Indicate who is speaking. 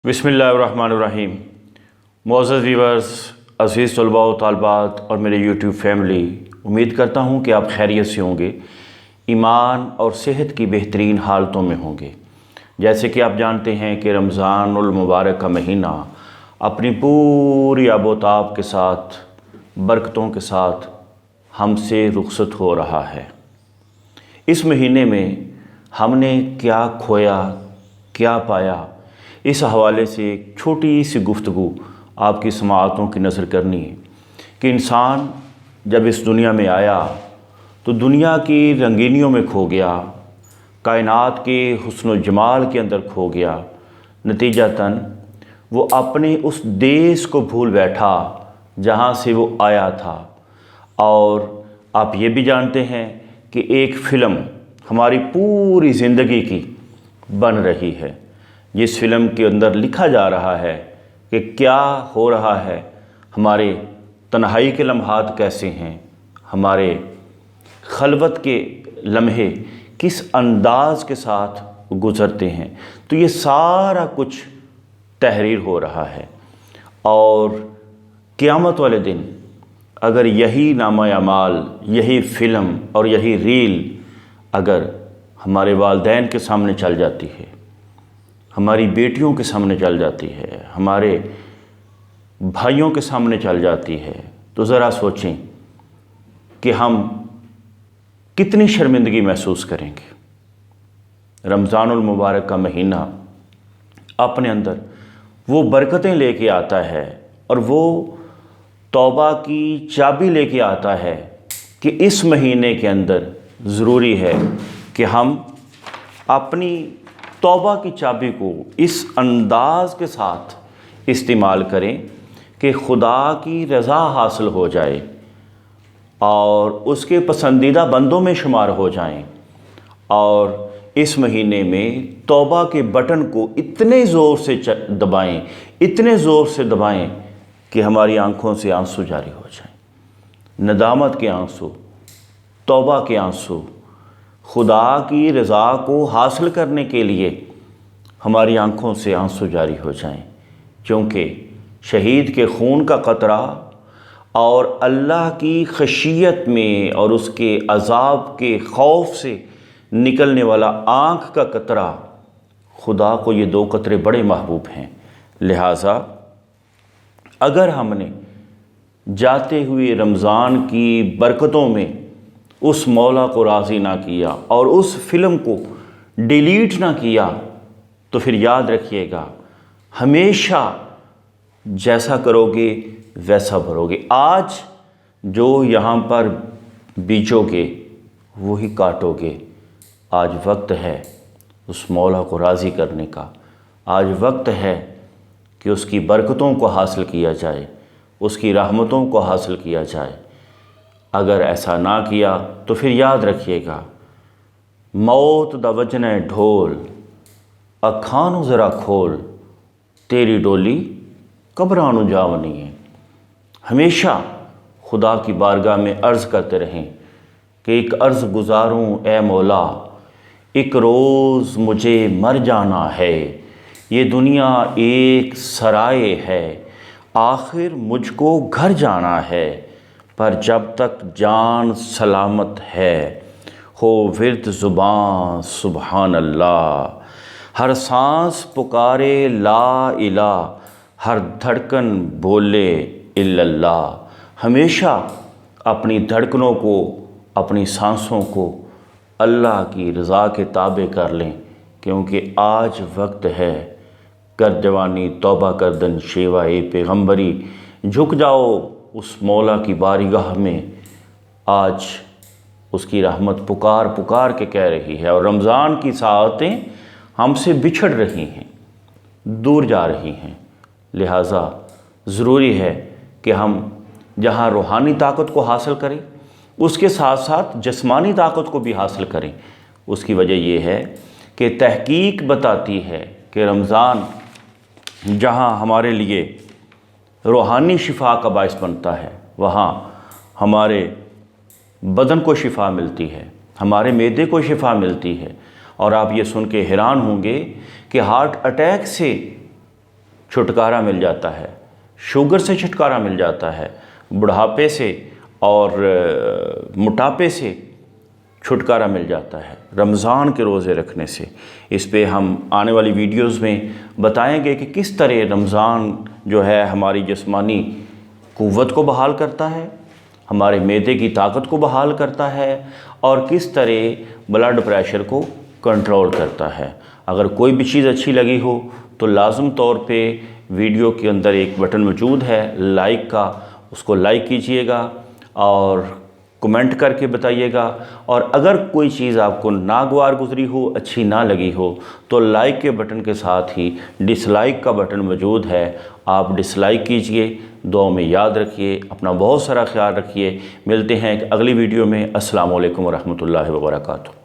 Speaker 1: बिस्मिल्लाहिर्रहमानिर्रहीम। मुअज़्ज़ज़ व्यूअर्स, अज़ीज़ तलबा व तालिबात और मेरे यूट्यूब फैमिली, उम्मीद करता हूँ कि आप खैरियत से होंगे, ईमान और सेहत की बेहतरीन हालतों में होंगे। जैसे कि आप जानते हैं कि रमज़ानुल मुबारक का महीना अपनी पूरी आबोताब के साथ, बरकतों के साथ हमसे रुखसत हो रहा है। इस महीने में हमने क्या खोया, क्या पाया, इस हवाले से एक छोटी सी गुफ्तगू आपकी समाअतों की नज़र करनी है कि इंसान जब इस दुनिया में आया तो दुनिया की रंगीनियों में खो गया, कायनात के हुस्न व जमाल के अंदर खो गया। नतीजतन वो अपने उस देश को भूल बैठा जहाँ से वो आया था। और आप ये भी जानते हैं कि एक फ़िल्म हमारी पूरी ज़िंदगी की बन रही है, जिस फ़िल्म के अंदर लिखा जा रहा है कि क्या हो रहा है, हमारे तन्हाई के लम्हात कैसे हैं, हमारे खलवत के लम्हे किस अंदाज़ के साथ गुज़रते हैं। तो ये सारा कुछ तहरीर हो रहा है। और क़यामत वाले दिन अगर यही नामा अमाल, यही फ़िल्म और यही रील अगर हमारे वालिदैन के सामने चल जाती है, हमारी बेटियों के सामने चल जाती है, हमारे भाइयों के सामने चल जाती है, तो ज़रा सोचें कि हम कितनी शर्मिंदगी महसूस करेंगे। रमज़ानुल मुबारक का महीना अपने अंदर वो बरकतें लेके आता है और वो तौबा की चाबी लेके आता है कि इस महीने के अंदर ज़रूरी है कि हम अपनी तौबा की चाबी को इस अंदाज़ के साथ इस्तेमाल करें कि खुदा की रज़ा हासिल हो जाए और उसके पसंदीदा बंदों में शुमार हो जाएं। और इस महीने में तौबा के बटन को इतने ज़ोर से दबाएं, इतने ज़ोर से दबाएं कि हमारी आंखों से आंसू जारी हो जाएं। नदामत के आंसू, तौबा के आंसू, खुदा की रज़ा को हासिल करने के लिए हमारी आंखों से आंसू जारी हो जाएं। क्योंकि शहीद के खून का कतरा और अल्लाह की खशियत में और उसके अज़ाब के खौफ से निकलने वाला आँख का कतरा, खुदा को ये दो कतरे बड़े महबूब हैं। लिहाजा अगर हमने जाते हुए रमज़ान की बरकतों में उस मौला को राज़ी ना किया और उस फ़िल्म को डिलीट ना किया, तो फिर याद रखिएगा, हमेशा जैसा करोगे वैसा भरोगे। आज जो यहाँ पर बीजोगे वही काटोगे। आज वक्त है उस मौला को राज़ी करने का। आज वक्त है कि उसकी बरकतों को हासिल किया जाए, उसकी रहमतों को हासिल किया जाए। अगर ऐसा ना किया तो फिर याद रखिएगा, मौत दा वजने ढोल, अखां नूं ज़रा खोल, तेरी डोली कब्रां नूं जावनी है। हमेशा खुदा की बारगाह में अर्ज़ करते रहें कि एक अर्ज़ गुज़ारूं ए मौला, एक रोज़ मुझे मर जाना है, ये दुनिया एक सराय है, आखिर मुझको घर जाना है, पर जब तक जान सलामत है, हो विर्द ज़ुबान सुबहान अल्लाह, हर सांस पुकारे ला इला, हर धड़कन बोले इल्लल्लाह। हमेशा अपनी धड़कनों को, अपनी सांसों को अल्लाह की रज़ा के ताबे कर लें, क्योंकि आज वक्त है। कर जवानी तौबा करदन शेवा ए पैगम्बरी, झुक जाओ उस मौला की बारगाह में। आज उसकी रहमत पुकार पुकार के कह रही है और रमज़ान की साअतें हमसे बिछड़ रही हैं, दूर जा रही हैं। लिहाजा ज़रूरी है कि हम जहाँ रूहानी ताकत को हासिल करें, उसके साथ साथ जिस्मानी ताकत को भी हासिल करें। उसकी वजह यह है कि तहकीक बताती है कि रमज़ान जहाँ हमारे लिए रूहानी शिफा का बायस बनता है, वहाँ हमारे बदन को शिफा मिलती है, हमारे मैदे को शिफा मिलती है। और आप ये सुन के हैरान होंगे कि हार्ट अटैक से چھٹکارا مل جاتا ہے، شوگر سے چھٹکارا مل جاتا ہے، بڑھاپے سے اور موٹاپے سے چھٹکارا مل جاتا ہے رمضان کے روزے رکھنے سے۔ اس پہ ہم آنے والی ویڈیوز میں بتائیں گے کہ کس طرح رمضان جو ہے ہماری جسمانی قوت کو بحال کرتا ہے، ہمارے معدے کی طاقت کو بحال کرتا ہے، اور کس طرح بلڈ پریشر کو کنٹرول کرتا ہے۔ اگر کوئی بھی چیز اچھی لگی ہو تو لازم طور پہ ویڈیو کے اندر ایک بٹن موجود ہے لائک کا، اس کو لائک کیجئے گا اور کمنٹ کر کے بتائیے گا، اور اگر کوئی چیز آپ کو ناگوار گزری ہو، اچھی نہ لگی ہو، تو لائک کے بٹن کے ساتھ ہی ڈس لائک کا بٹن موجود ہے، آپ ڈس لائک کیجئے۔ دعاؤں میں یاد رکھیے، اپنا بہت سارا خیال رکھیے۔ ملتے ہیں ایک اگلی ویڈیو میں۔ السلام علیکم ورحمۃ اللہ وبرکاتہ۔